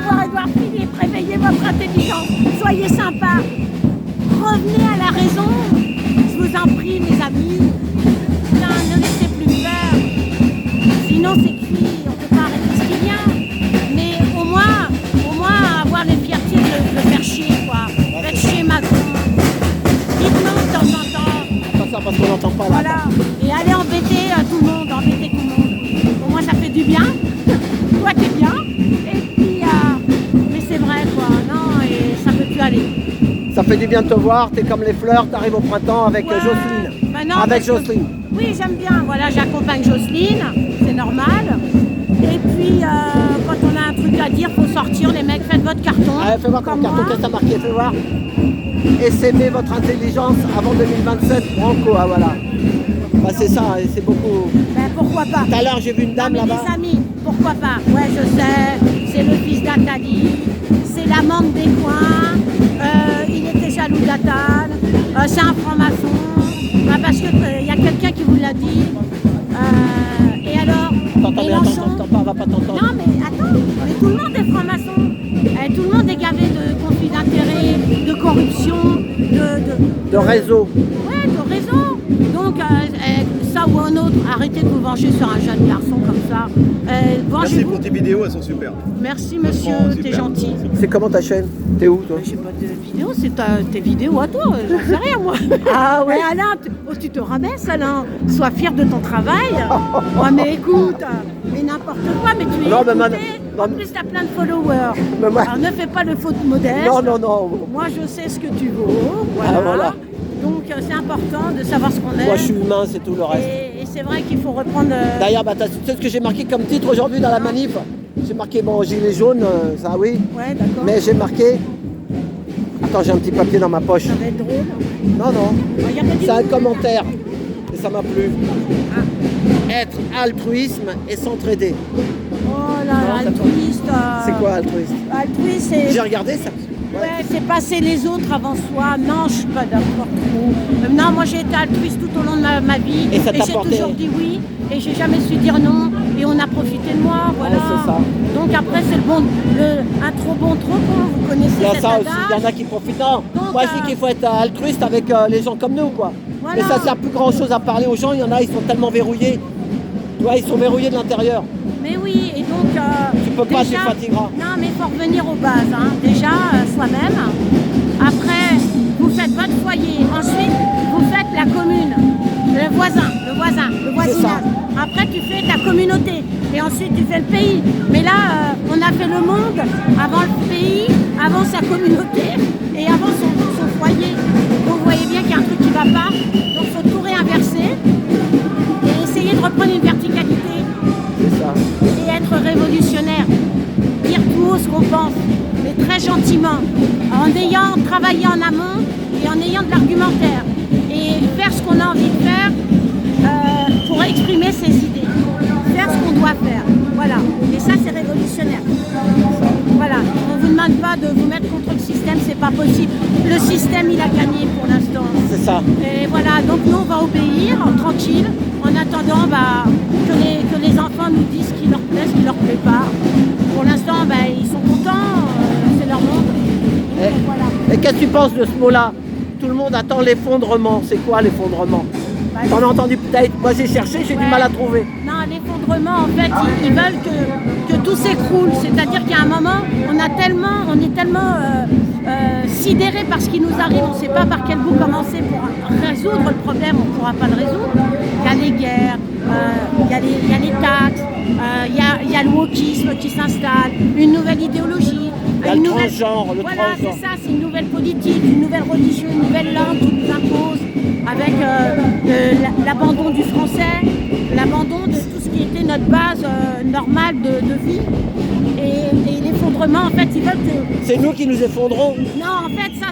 Voir Édouard Philippe, réveillez votre intelligence, soyez sympa, revenez à la raison, je vous en prie mes amis, putain, ne laissez plus faire, sinon c'est cuit, on ne peut pas arrêter ce qui vient, mais au moins avoir les fiertés de faire chier quoi, faites chier Macron, dites-nous de temps en temps, Pas ça parce qu'on n'entend pas là. voilà, et allez embêter tout le monde, au moins ça fait du bien, toi t'es bien. Ça fait du bien de te voir, t'es comme les fleurs, t'arrives au printemps avec Jocelyne. Bah non, avec Jocelyne. Oui, j'aime bien, voilà, j'accompagne Jocelyne, c'est normal. Et puis, quand on a un truc à dire, faut sortir, les mecs, faites votre carton. Allez, fais voir ton carton, qu'est-ce que t'as marqué, fais voir. Essaimez votre intelligence avant 2027, Branco, ah voilà. Bah c'est ça, et c'est beaucoup. Ben pourquoi pas. Tout à l'heure, j'ai vu une dame là-bas. Les amis, pourquoi pas. Ouais, je sais, c'est le fils d'Atali, c'est la manque des coins. Il était jaloux d'Attal, c'est un franc-maçon, parce qu'il y a quelqu'un qui vous l'a dit. Et alors, T'entends pas, va pas t'entendre. Non mais attends, mais tout le monde est franc-maçon. Tout le monde est gavé de conflits d'intérêts, de corruption, de réseau. Ouais, de réseau. Donc, ça ou un autre, arrêtez de vous venger sur un jeune garçon comme ça. Merci pour tes vidéos, elles sont super. Merci monsieur, t'es gentil. C'est comment ta chaîne? T'es où toi? J'ai pas de vidéo, c'est tes vidéos à toi, j'en sais rien moi. Ah ouais Alain, tu te rabaisses Alain, sois fier de ton travail. Oh mais écoute, mais n'importe quoi, mais tu es Non, écouté. En plus t'as plein de followers. Alors ne fais pas le faute modeste. Non. Moi je sais ce que tu vaux, voilà. Ah, voilà. Donc c'est important de savoir ce qu'on est. Moi je suis humain, c'est tout le reste. Et c'est vrai qu'il faut reprendre... D'ailleurs, bah, tu sais ce que j'ai marqué comme titre aujourd'hui dans la manif? J'ai marqué, bon, gilet jaune, ça oui. Ouais, d'accord. Mais j'ai marqué... Attends, j'ai un petit papier dans ma poche. Ça va être drôle. Non. Y a pas C'est un d'idée, commentaire. Et ça m'a plu. Ah. Être altruisme et s'entraider. Oh là là, altruiste. C'est quoi altruiste? Altruiste, c'est... J'ai regardé ça. Ouais, c'est passer les autres avant soi. Non, je suis pas d'accord. Non, moi j'ai été altruiste tout au long de ma vie. Et ça t'a j'ai porté... toujours dit oui. Et j'ai jamais su dire non. Et on a profité de moi. Voilà. Ouais, c'est ça. Donc après, c'est un trop bon, trop bon. Vous connaissez Il y a cet ça adage. aussi, il y en a qui profitent. Non, Donc, moi je dis qu'il faut être altruiste avec les gens comme nous, quoi. Voilà. Mais ça sert plus grand chose à parler aux gens. Il y en a, ils sont tellement verrouillés. Tu vois, ils sont verrouillés de l'intérieur. Mais oui, et donc... Tu peux pas, tu fatigueras. Non, mais il faut revenir aux bases. Hein. Déjà, soi-même. Après, vous faites votre foyer. Ensuite, vous faites la commune. Le voisinage. Après, tu fais ta communauté. Et ensuite, tu fais le pays. Mais là, on a fait le monde avant le pays, avant sa communauté et avant son foyer. Donc, vous voyez bien qu'il y a un truc qui ne va pas. Donc, il faut tout réinverser et essayer de reprendre une verticalité. C'est ça. Et être révolutionnaire, dire tout haut ce qu'on pense, mais très gentiment, en ayant travaillé en amont et en ayant de l'argumentaire, et faire ce qu'on a envie de faire pour exprimer ses idées, faire ce qu'on doit faire, voilà, et ça c'est révolutionnaire. Voilà, on ne vous demande pas de vous mettre contre le système, c'est pas possible, le système il a gagné pour l'instant. C'est ça. Et voilà, donc nous on va obéir, tranquille, en attendant que les enfants nous disent ce qui leur plaît, ce qui leur plaît pas. Pour l'instant, ils sont contents, c'est leur monde. Et, voilà. Et qu'est-ce que tu penses de ce mot-là? Tout le monde attend l'effondrement. C'est quoi l'effondrement? T'en as entendu peut-être? Moi j'ai cherché, j'ai du mal à trouver. Non, l'effondrement, en fait, ils veulent que tout s'écroule. C'est-à-dire qu'à un moment, on est tellement sidérés par ce qui nous arrive, on ne sait pas par quel bout commencer pour résoudre le problème, on ne pourra pas le résoudre. Il y a les guerres, il y a les taxes, il y a le wokisme qui s'installe, une nouvelle idéologie. Il y a le transgenre, Voilà, c'est ça, c'est une nouvelle politique, une nouvelle religion, une nouvelle langue qui nous impose, avec l'abandon du français, l'abandon de tout ce qui était notre base normale de vie. Et l'effondrement, en fait, ils veulent que... C'est nous qui nous effondrons. Non, en fait, ça,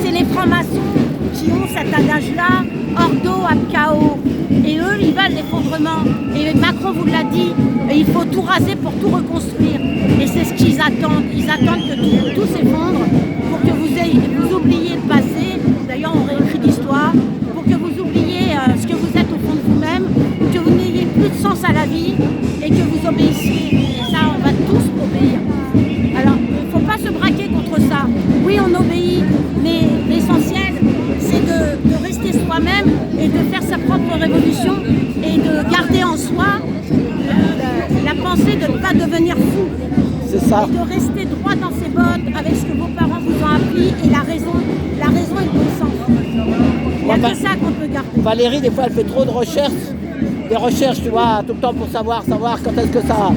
c'est les francs-maçons qui ont cet adage-là, ordo ab chaos. Et eux, ils veulent l'effondrement. Et Macron vous l'a dit, il faut tout raser pour tout reconstruire. Et c'est ce qu'ils attendent. Ils attendent que tout s'effondre pour que vous oubliez le passé. D'ailleurs, on réécrit l'histoire. Pour que vous oubliez ce que vous êtes au fond de vous-même, que vous n'ayez plus de sens à la vie et que vous obéissiez. Et ça, on va tous obéir. Alors, contre ça. Oui, on obéit, mais l'essentiel, c'est de rester soi-même et de faire sa propre révolution et de garder en soi la pensée de ne pas devenir fou. C'est ça. Et de rester droit dans ses bottes avec ce que vos parents vous ont appris et la raison et le bon sens. Il n'y a que ça qu'on peut garder. Valérie, des fois, elle fait trop de recherches. Des recherches, tu vois, tout le temps pour savoir quand est-ce que ça...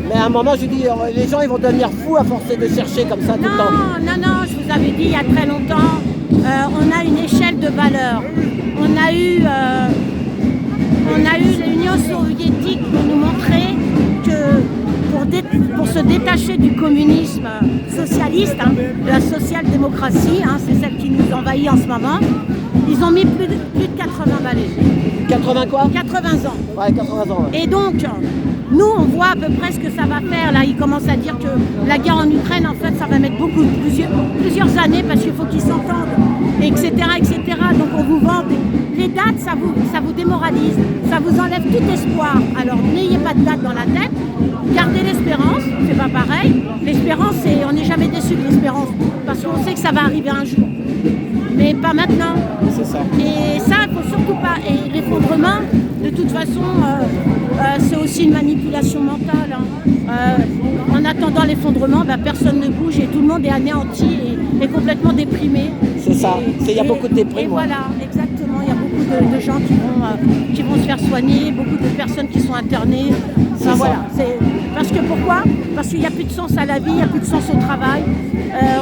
Mais à un moment, je dis, les gens, ils vont devenir fous à forcer de chercher comme ça tout le temps. Non, je vous avais dit il y a très longtemps, on a une échelle de valeurs. On a eu l'Union soviétique pour nous montrer que pour se détacher du communisme socialiste, de la social-démocratie, c'est celle qui nous envahit en ce moment, ils ont mis plus de 80 balais. 80 quoi? 80 ans. Ouais, 80 ans. Ouais. Et donc, nous, on voit à peu près ce que ça va faire. Là, ils commencent à dire que la guerre en Ukraine, en fait, ça va mettre plusieurs années parce qu'il faut qu'ils s'entendent, etc., etc. Donc, on vous vend les dates, ça vous démoralise, ça vous enlève tout espoir. Alors, n'ayez pas de date dans la tête, gardez l'espérance, c'est pas pareil. L'espérance, on n'est jamais déçu de l'espérance parce qu'on sait que ça va arriver un jour. Mais pas maintenant. C'est ça. Et ça, il ne faut surtout pas. Et l'effondrement, de toute façon, c'est aussi une manipulation mentale. En attendant l'effondrement, personne ne bouge et tout le monde est anéanti et complètement déprimé. C'est ça. Il y a beaucoup de déprime. Et voilà, exactement. Il y a beaucoup de gens qui vont se faire soigner, beaucoup de personnes qui sont internées. Enfin, voilà. Parce que pourquoi? Parce qu'il n'y a plus de sens à la vie, il n'y a plus de sens au travail.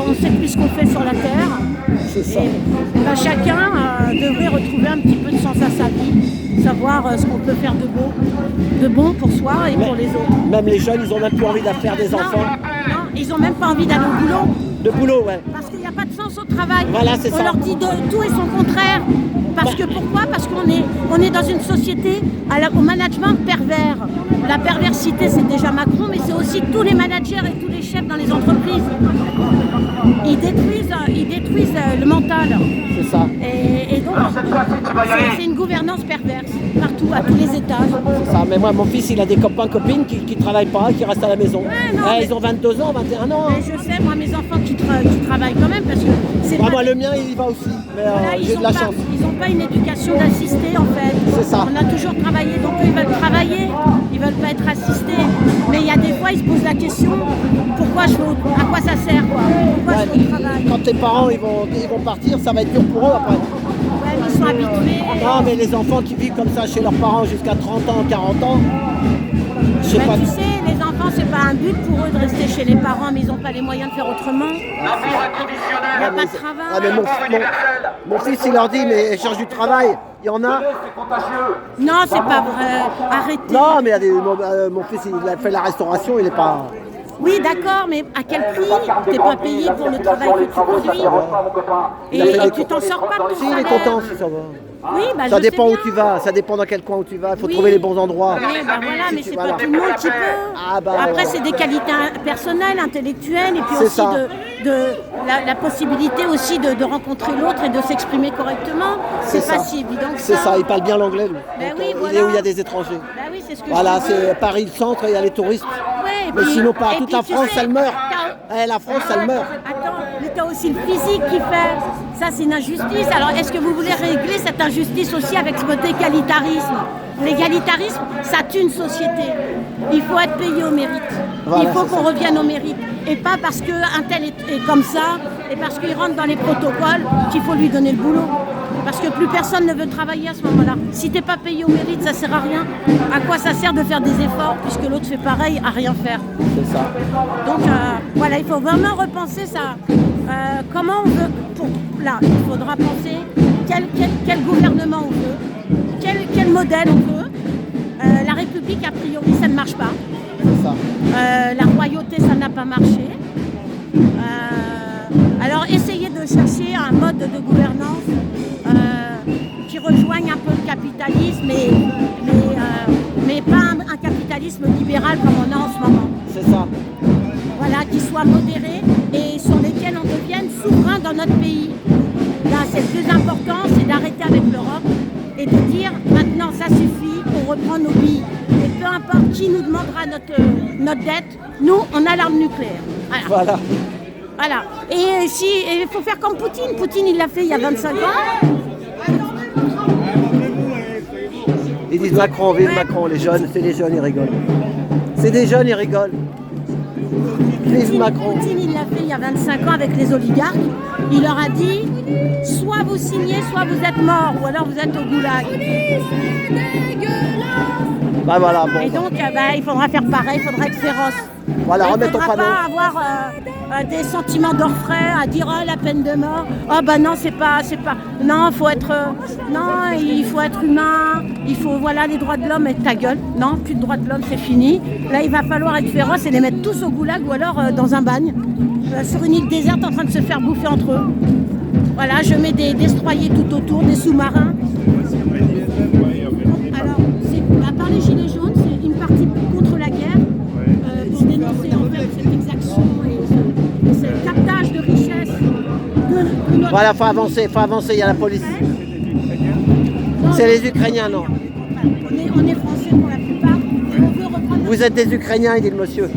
On ne sait plus ce qu'on fait sur la terre. C'est ça. Et, chacun devrait retrouver un petit peu de sens à sa vie, savoir ce qu'on peut faire de bon pour soi et pour les autres. Même les jeunes, ils ont même plus envie de faire des enfants. Non, ils n'ont même pas envie d'aller au boulot. De boulot, ouais. Parce qu'il n'y a pas de sens au travail. Voilà, c'est ça. On leur dit de tout et son contraire. Parce que pourquoi? Parce qu'on est dans une société au management pervers. La perversité, c'est déjà Macron, mais c'est aussi tous les managers et tous les chefs dans les entreprises. Ils détruisent le mental. C'est ça. Et donc, c'est une gouvernance perverse, partout, à tous les étages. C'est ça. Mais moi, mon fils, il a des copains, copines qui ne travaillent pas, qui restent à la maison. Ouais, non, Ils ont 22 ans, 21 ans. Mais je sais, moi, mes enfants qui travaillent quand même, parce que c'est pas... Moi, le mien, il y va aussi. Mais Voilà, j'ai de la chance. Ils n'ont pas une éducation d'assisté en fait. C'est ça. On a toujours travaillé, donc eux, ils veulent travailler, ils veulent pas être assistés. Mais il y a des fois, ils se posent la question, à quoi ça sert quoi? Pourquoi je vais au travail? Quand tes parents ils vont partir, ça va être dur pour eux après. Ouais, ils sont habitués. Non, mais les enfants qui vivent comme ça chez leurs parents jusqu'à 30 ans, 40 ans, je sais pas. Tu sais, les enfants, c'est pas un but pour eux de rester chez les parents, mais ils n'ont pas les moyens de faire autrement. Il n'y a pas de travail. Ah, mais mon fils, il leur dit, mais ils cherchent du travail. Il y en a. Non, c'est pas vrai. Arrêtez. Non, mais il y a mon fils, il a fait la restauration, il n'est pas... Oui, d'accord, mais à quel prix? Tu n'es pas payé pour le travail que tu produis. Et tu t'en sors pas de ton Si, il est salaire. content si ça va. Oui, Ça dépend où bien. tu vas, ça dépend dans quel coin où tu vas, il faut Oui. trouver les bons endroits. Oui, voilà, mais c'est Voilà. pas tout le monde qui peut. Ah, bah, Après, ouais. c'est des qualités personnelles, intellectuelles, et puis C'est aussi ça. la possibilité aussi de rencontrer l'autre et de s'exprimer correctement. C'est pas ça. si évident que C'est ça. ça, il parle bien l'anglais, lui. Ben Donc, oui, il voilà. est où il y a des étrangers. Bah oui, c'est ce que Voilà, je te dis. c'est Paris le centre, il y a les touristes. Ouais, et Mais puis- sinon, pas et toute puis, la tu France, sais, elle meurt. t'as- La France, elle meurt. Attends, mais t'as aussi le physique qui fait. Ça, c'est une injustice. Alors, est-ce que vous voulez régler cette injustice aussi avec votre égalitarisme? L'égalitarisme, ça tue une société. Il faut être payé au mérite. Voilà, Il faut c'est qu'on ça. revienne au mérite. Et pas parce qu'un tel est comme ça, et parce qu'il rentre dans les protocoles, qu'il faut lui donner le boulot. Parce que plus personne ne veut travailler à ce moment-là. Si t'es pas payé au mérite, ça sert à rien. À quoi ça sert de faire des efforts puisque l'autre fait pareil à rien faire? C'est ça. Donc voilà, il faut vraiment repenser ça. Comment on veut... Là, il faudra penser quel gouvernement on veut, quel modèle on veut. La République, a priori, ça ne marche pas. C'est ça. La royauté, ça n'a pas marché. Alors, essayez de chercher un mode de gouvernance qui rejoigne un peu le capitalisme, mais pas un capitalisme libéral comme on a en ce moment. C'est ça. Voilà, qui soit modéré et sur lesquels on devienne souverain dans notre pays. Là, c'est le plus important, c'est d'arrêter avec l'Europe et de dire maintenant ça suffit, on reprend nos billes. Et peu importe qui nous demandera notre dette, nous, on a l'arme nucléaire. Voilà. Voilà. Voilà. Et si il faut faire comme Poutine. Poutine, il l'a fait il y a 25 ans. Ils disent Macron, vive Macron, les jeunes, c'est les jeunes, ils rigolent. C'est des jeunes, ils rigolent. Vive Macron. Poutine, il l'a fait il y a 25 ans avec les oligarques. Il leur a dit, soit vous signez, soit vous êtes morts, ou alors vous êtes au goulag. Bah voilà, bon. Et donc, il faudra faire pareil, il faudra être féroce. Voilà, il ne remets ton faudra panneau. pas avoir des sentiments d'orfraie à dire la peine de mort. Oh bah non, c'est pas. Non, faut être. Non, il faut être humain. Il faut les droits de l'homme et ta gueule. Non, plus de droits de l'homme, c'est fini. Là, il va falloir être féroce et les mettre tous au goulag ou alors dans un bagne, sur une île déserte en train de se faire bouffer entre eux. Voilà, je mets des destroyers tout autour, des sous-marins. Alors, à part les gilets jaunes, c'est une partie contre la guerre. Pour dénoncer en fait cette exaction et ce captage de richesses. Voilà, faut avancer, il y a la police. C'est les Ukrainiens, non? On est français pour la plupart. Et on veut reprendre. Vous êtes des Ukrainiens, il dit le monsieur.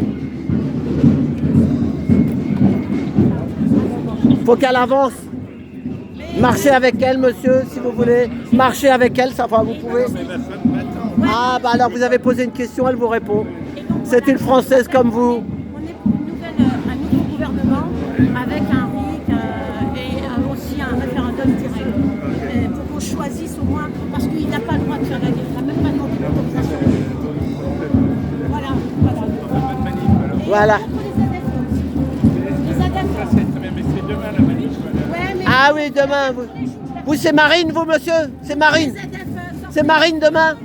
Faut qu'elle avance. Marchez avec elle, monsieur, si vous voulez. Marchez avec elle, ça va, vous pouvez. Ah, bah alors vous avez posé une question, elle vous répond. C'est une Française comme vous. On est pour un nouveau gouvernement avec un RIC et aussi un référendum direct. Pour qu'on choisisse au moins, parce qu'il n'a pas le droit de faire la guerre, il n'a même pas demandé l'autorisation. Voilà. Les ADF. Ah oui, demain. Vous c'est Marine, vous, monsieur? C'est Marine. C'est Marine demain?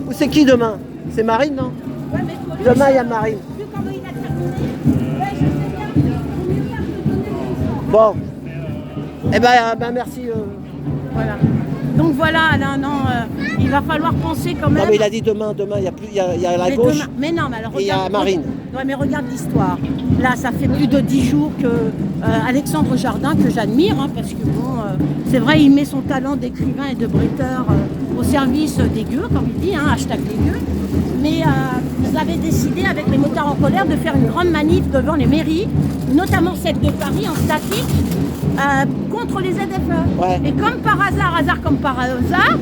Ou c'est qui demain? C'est Marine, non? Demain, il y a Marine. Bon. Eh ben merci. Voilà. Donc voilà, il va falloir penser quand même. Non, mais il a dit demain, il y a la gauche. Mais non, mais alors et il y a Marine. Ouais, mais regarde l'histoire. Là, ça fait plus de 10 jours que Alexandre Jardin, que j'admire, parce que bon, c'est vrai, il met son talent d'écrivain et de bretteur au service des gueux, comme il dit, hashtag les gueux. Mais vous avez décidé, avec les motards en colère, de faire une grande manif devant les mairies, notamment celle de Paris, en statique, contre les ZFE. Ouais. Et comme par hasard comme par hasard,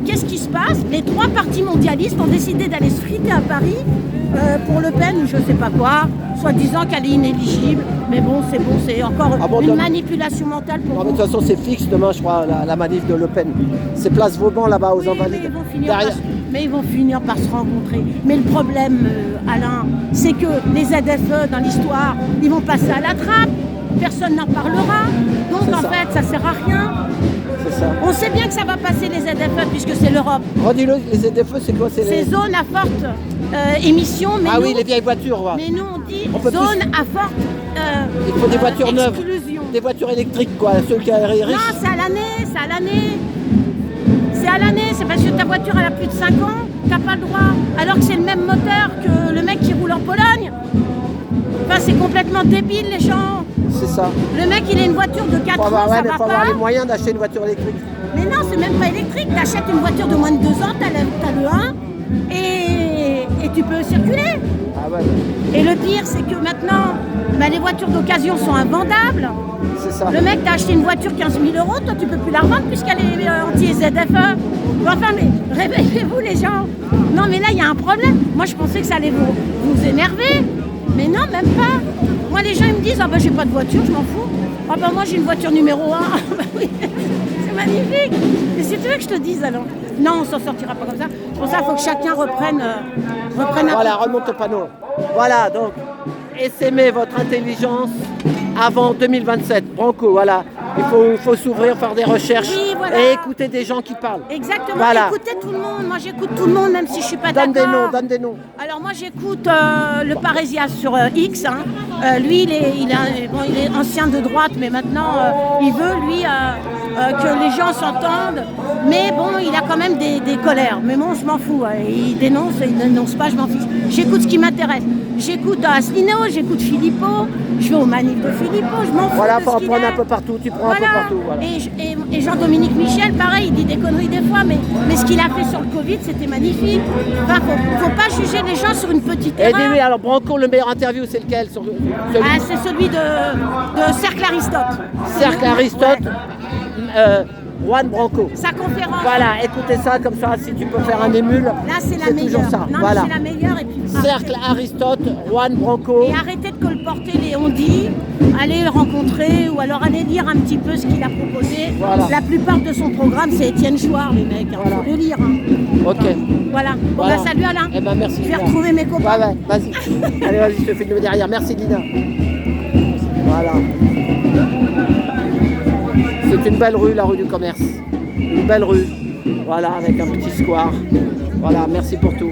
qu'est-ce qui se passe? Les trois partis mondialistes ont décidé d'aller se friter à Paris pour Le Pen ou je sais pas quoi, soi-disant qu'elle est inéligible. Mais bon, c'est encore une manipulation mentale pour de toute façon, c'est fixe demain, je crois, la manif de Le Pen. C'est place Vauban, là-bas, aux Invalides. Mais ils vont finir par se rencontrer. Mais le problème, Alain, c'est que les ZFE, dans l'histoire, ils vont passer à la trappe. Personne n'en parlera. Donc, en fait, ça sert à rien. C'est ça. On sait bien que ça va passer, les ZFE, puisque c'est l'Europe. Redis-le, les ZFE, c'est quoi? C'est zones à forte émission. Mais oui, les vieilles voitures. Ouais. Mais nous, on dit zone à forte il faut des voitures neuves. Exclusion. Des voitures électriques, quoi. Ceux qui sont riches. Non, c'est à l'année. C'est parce que ta voiture, elle a plus de 5 ans, t'as pas le droit. Alors que c'est le même moteur que le mec qui roule en Pologne. Enfin, c'est complètement débile, les gens. C'est ça. Le mec, il a une voiture de 4 ans, ça va pas. Il faut avoir les moyens d'acheter une voiture électrique. Mais non, c'est même pas électrique. T'achètes une voiture de moins de 2 ans, t'as le 1 et tu peux circuler. Ah ouais. Et le pire, c'est que maintenant, les voitures d'occasion sont invendables. C'est ça. Le mec t'a acheté une voiture 15 000 €, toi tu peux plus la revendre puisqu'elle est anti-ZFE. Enfin, mais réveillez-vous les gens. Non, mais là, il y a un problème. Moi, je pensais que ça allait vous énerver. Mais non, même pas. Moi, les gens, ils me disent, j'ai pas de voiture, je m'en fous. Moi, j'ai une voiture numéro 1. Oui, c'est magnifique. Mais si tu veux que je te dise, alors. Non, on s'en sortira pas comme ça. Pour ça, il faut que chacun reprenne un... Voilà, remonte au panneau. Voilà, donc, essaimez votre intelligence avant 2027. Branco, voilà. Il faut s'ouvrir, faire des recherches et écouter des gens qui parlent. Exactement, écouter tout le monde. Moi, j'écoute tout le monde, même si je suis pas d'accord. Donne des noms. Alors, moi, j'écoute le Parisien sur X. Lui, il est ancien de droite, mais maintenant, il veut, lui, que les gens s'entendent. Mais bon, il a quand même des colères. Mais bon, je m'en fous. Il dénonce, il ne dénonce pas, je m'en fiche. J'écoute ce qui m'intéresse. J'écoute Asselineau, j'écoute Philippot, je vais au manif de Philippot, je m'en fous. Voilà, de faut ce en qu'il prendre est. un peu partout, tu prends un peu partout. Voilà. Et Jean-Dominique Michel, pareil, il dit des conneries des fois, mais ce qu'il a fait sur le Covid, c'était magnifique. Enfin, faut pas juger les gens sur une petite Et erreur. dis-oui, alors Branco, le meilleur interview, c'est lequel? Celui... Ah, c'est celui de Cercle Aristote. Cercle Aristote, Ouais. Juan Branco. Sa conférence. Voilà, écoutez ça comme ça, si tu peux faire un émule. Là, c'est la meilleure. toujours ça. Non, Voilà. c'est la meilleure. Et puis, Cercle Aristote, Juan Branco. et arrêtez de colporter les on-dit, allez le rencontrer ou alors allez lire un petit peu ce qu'il a proposé. Voilà. La plupart de son programme, c'est Étienne Chouard, les mecs. Il faut le lire. Ok. Voilà. Bon, Voilà. bah, salut Alain. Eh ben, merci. Je vais Lina. retrouver mes copains. Ouais, vas-y. Allez, vas-y, je te filme derrière. Merci, Lina. Voilà. C'est une belle rue, la rue du commerce. Une belle rue. Voilà, avec un petit square. Voilà, merci pour tout.